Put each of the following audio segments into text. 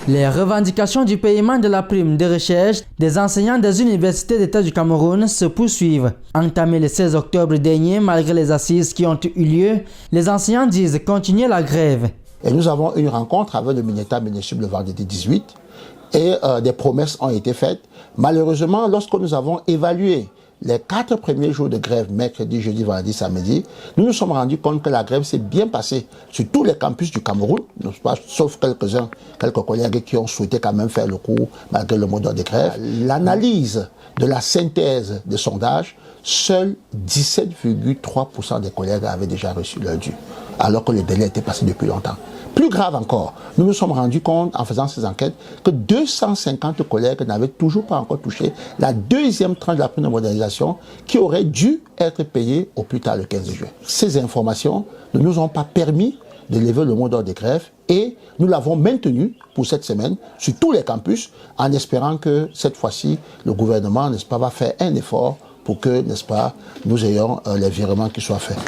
Les revendications du paiement de la prime de recherche des enseignants des universités d'État du Cameroun se poursuivent. Entamées le 16 octobre dernier, malgré les assises qui ont eu lieu, les enseignants disent continuer la grève. Et nous avons une rencontre avec le Mineta Minusub le vendredi 18 et des promesses ont été faites. Malheureusement, lorsque nous avons évalué les 4 premiers jours de grève, mercredi, jeudi, vendredi, samedi, nous nous sommes rendus compte que la grève s'est bien passée sur tous les campus du Cameroun, sauf quelques-uns, quelques collègues qui ont souhaité quand même faire le coup malgré le mot d'ordre de grève. L'analyse de la synthèse des sondages, seuls 17,3% des collègues avaient déjà reçu leur dû, alors que le délai était passé depuis longtemps. Plus grave encore, nous nous sommes rendus compte en faisant ces enquêtes que 250 collègues n'avaient toujours pas encore touché la deuxième tranche de la prime de modernisation qui aurait dû être payée au plus tard le 15 juin. Ces informations ne nous ont pas permis de lever le mot d'ordre de grève et nous l'avons maintenu pour cette semaine sur tous les campus en espérant que cette fois-ci le gouvernement, n'est-ce pas, va faire un effort pour que, n'est-ce pas, nous ayons les virements qui soient faits.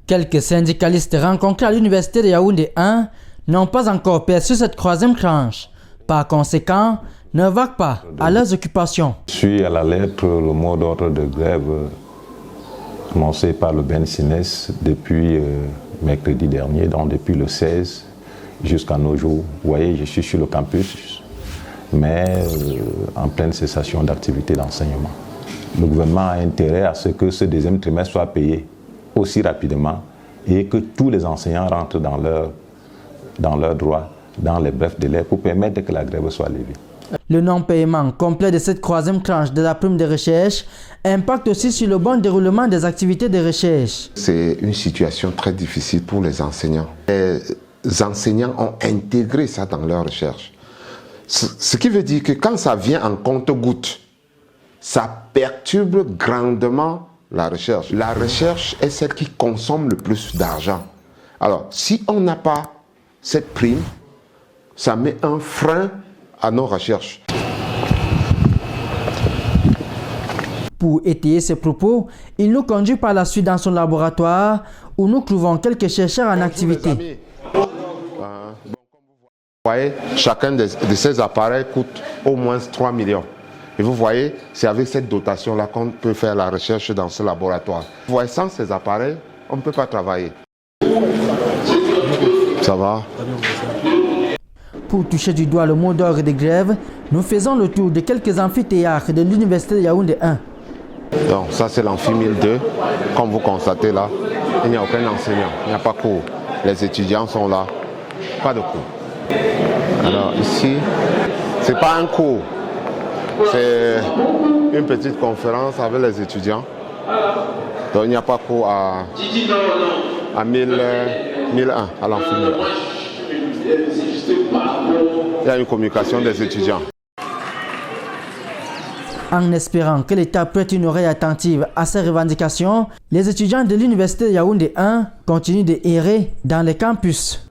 Quelques syndicalistes rencontrés à l'université de Yaoundé 1 n'ont pas encore perçu cette troisième tranche. Par conséquent, ne vaquent pas à leurs occupations. Je suis à la lettre le mot d'ordre de grève annoncé par le BNSINES depuis mercredi dernier, donc depuis le 16 jusqu'à nos jours. Vous voyez, je suis sur le campus, mais en pleine cessation d'activité d'enseignement. Le gouvernement a intérêt à ce que ce deuxième trimestre soit payé aussi rapidement et que tous les enseignants rentrent dans leurs droits, dans les brefs délais pour permettre que la grève soit levée. Le non-paiement complet de cette troisième tranche de la prime de recherche impacte aussi sur le bon déroulement des activités de recherche. C'est une situation très difficile pour les enseignants. Les enseignants ont intégré ça dans leur recherche. Ce qui veut dire que quand ça vient en compte-gouttes, ça perturbe grandement la recherche. La recherche est celle qui consomme le plus d'argent. Alors, si on n'a pas cette prime, ça met un frein à nos recherches. Pour étayer ces propos, il nous conduit par la suite dans son laboratoire où nous trouvons quelques chercheurs en activité. Comme vous voyez, chacun de ces appareils coûte au moins 3 millions. Et vous voyez, c'est avec cette dotation-là qu'on peut faire la recherche dans ce laboratoire. Vous voyez, sans ces appareils, on ne peut pas travailler. Ça va? Pour toucher du doigt le mot d'ordre de grève, nous faisons le tour de quelques amphithéâtres de l'université de Yaoundé 1. Donc ça c'est l'amphi 1002. Comme vous constatez là, il n'y a aucun enseignant, il n'y a pas de cours. Les étudiants sont là, pas de cours. Alors ici, c'est pas un cours. C'est une petite conférence avec les étudiants. Donc il n'y a pas cours à 1001, à l'amphi 1001. Il y a une communication des étudiants. En espérant que l'État prête une oreille attentive à ces revendications, les étudiants de l'université de Yaoundé 1 continuent d'errer dans les campus.